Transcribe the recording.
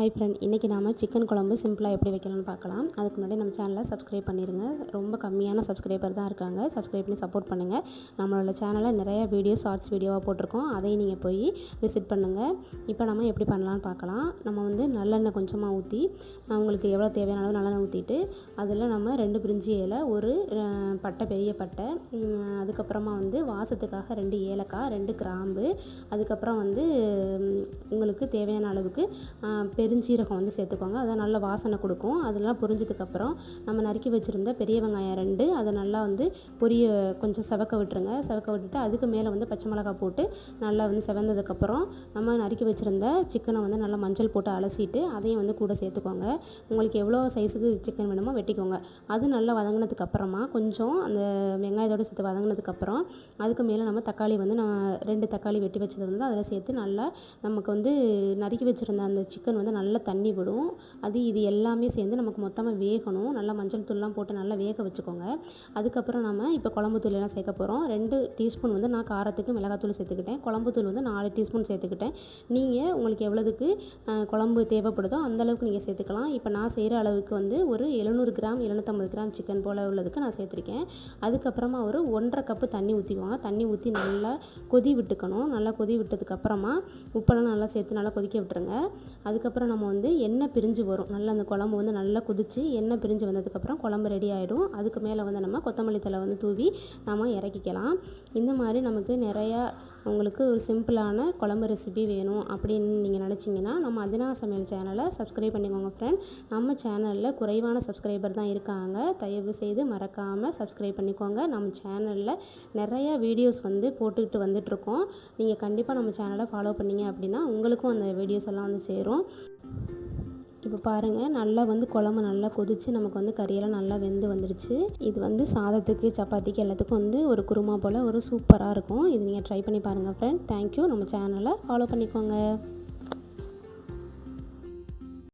Hi friend, இன்றைக்கி நாம் chicken குழம்பு சிம்பிளாக எப்படி வைக்கலாம்னு பார்க்கலாம். அதுக்கு முன்னாடி நம்ம சேனலை சப்ஸ்கிரைப் பண்ணிடுங்க. ரொம்ப கம்மியான சப்ஸ்கிரைபர் தான் இருக்காங்க. சப்ஸ்கிரைப் பண்ணி சப்போர்ட் பண்ணுங்கள். நம்மளோட சேனலில் நிறைய ஷார்ட்ஸ் வீடியோவாக போட்டிருக்கோம். அதையும் நீங்கள் போய் விசிட் பண்ணுங்கள். இப்போ நம்ம எப்படி பண்ணலான்னு பார்க்கலாம். நம்ம வந்து நல்லெண்ணெய் கொஞ்சமாக ஊற்றி, உங்களுக்கு எவ்வளோ தேவையான அளவு நல்லெண்ணெய் ஊற்றிட்டு, அதில் நம்ம 2 பிரிஞ்சி இலை, ஒரு பட்டை, பெரிய பட்டை, அதுக்கப்புறமா வந்து வாசத்துக்காக 2 ஏலக்காய், 2 கிராம்பு, அதுக்கப்புறம் வந்து உங்களுக்கு தேவையான அளவுக்கு பெருஞ்சீரகம் வந்து சேர்த்துக்கோங்க. அதை நல்லா வாசனை கொடுக்கும். அதெல்லாம் பொரிஞ்சதுக்கப்புறம் நம்ம நறுக்கி வச்சுருந்த பெரிய வெங்காயம் 2, அதை நல்லா வந்து கொஞ்சம் செவக்க விட்டுருங்க. செவக்க விட்டுட்டு அதுக்கு மேலே வந்து பச்சை மிளகாய் போட்டு நல்லா வந்து செவந்ததுக்கப்புறம் நம்ம நறுக்கி வச்சுருந்த சிக்கனை வந்து நல்லா மஞ்சள் போட்டு அலசிட்டு அதையும் வந்து கூட சேர்த்துக்கோங்க. உங்களுக்கு எவ்வளோ சைஸுக்கு சிக்கன் வேணுமோ வெட்டிக்கோங்க. அது நல்லா வதங்கினதுக்கப்புறமா கொஞ்சம் அந்த வெங்காயத்தோடு சேர்த்து வதங்கினதுக்கப்புறம் அதுக்கு மேலே நம்ம தக்காளி வந்து 2 தக்காளி வெட்டி வச்சது வந்து அதில் சேர்த்து நல்லா நமக்கு வந்து நறுக்கி வச்சுருந்த அந்த சிக்கன் வந்து நல்லா தண்ணி விடும். இது எல்லாமே சேர்ந்து நமக்கு மொத்தமாக வேகணும். நல்லா மஞ்சள் தூள்லாம் போட்டு நல்லா வேக வச்சுக்கோங்க. அதுக்கப்புறம் நம்ம இப்போ குழம்பு தூளெல்லாம் சேர்க்க போகிறோம். 2 டீஸ்பூன் வந்து நான் காரத்துக்கு மிளகாத்தூள் சேர்த்துக்கிட்டேன். குழம்பு தூள் வந்து 4 டீஸ்பூன் சேர்த்துக்கிட்டேன். நீங்கள் உங்களுக்கு எவ்வளோதுக்கு குழம்பு தேவைப்படுதோ அந்தளவுக்கு நீங்கள் சேர்த்துக்கலாம். இப்போ நான் செய்கிற அளவுக்கு வந்து ஒரு 700 கிராம் 750 கிராம் சிக்கன் போல் உள்ளதுக்கு நான் சேர்த்துருக்கேன். அதுக்கப்புறமா ஒரு 1.5 கப்பு தண்ணி ஊற்றிக்குவாங்க. தண்ணி ஊற்றி நல்லா கொதி விட்டுக்கணும். நல்லா கொதி விட்டதுக்கப்புறமா உப்பெல்லாம் நல்லா சேர்த்து நல்லா கொதிக்க விட்டுருங்க. அதுக்கப்புறம் நம்ம வந்து எண்ணெய் பிரிஞ்சு வரும். நல்லா அந்த குழம்பு வந்து நல்லா கொதித்து எண்ணெய் பிரிஞ்சு வந்ததுக்கப்புறம் குழம்பு ரெடி ஆகிடும். அதுக்கு மேலே வந்து நம்ம கொத்தமல்லி தழை வந்து தூவி நம்ம இறக்கிக்கலாம். இந்த மாதிரி நமக்கு நிறையா உங்களுக்கு ஒரு சிம்பிளான குழம்பு ரெசிபி வேணும் அப்படின்னு நீங்கள் நினச்சிங்கன்னா நம்ம அதினா சமையல் சேனலை சப்ஸ்கிரைப் பண்ணிக்கோங்க ஃப்ரெண்ட். நம்ம சேனலில் குறைவான சப்ஸ்கிரைபர் தான் இருக்காங்க. தயவு செய்து மறக்காமல் சப்ஸ்கிரைப் பண்ணிக்கோங்க. நம்ம சேனலில் நிறையா வீடியோஸ் வந்து போட்டுக்கிட்டு வந்துட்ருக்கோம். நீங்கள் கண்டிப்பாக நம்ம சேனலை ஃபாலோ பண்ணிங்க அப்படின்னா உங்களுக்கும் அந்த வீடியோஸ் எல்லாம் வந்து சேரும். இப்போ பாருங்கள், நல்லா வந்து குழம்பு நல்லா கொதித்து நமக்கு வந்து கறியெல்லாம் நல்லா வெந்து வந்துடுச்சு. இது வந்து சாதத்துக்கு, சப்பாத்திக்கு எல்லாத்துக்கும் வந்து ஒரு குருமா போல் ஒரு சூப்பராக இருக்கும். இது நீங்கள் ட்ரை பண்ணி பாருங்கள் ஃப்ரெண்ட். தேங்க்யூ. நம்ம சேனலை ஃபாலோ பண்ணிக்கோங்க.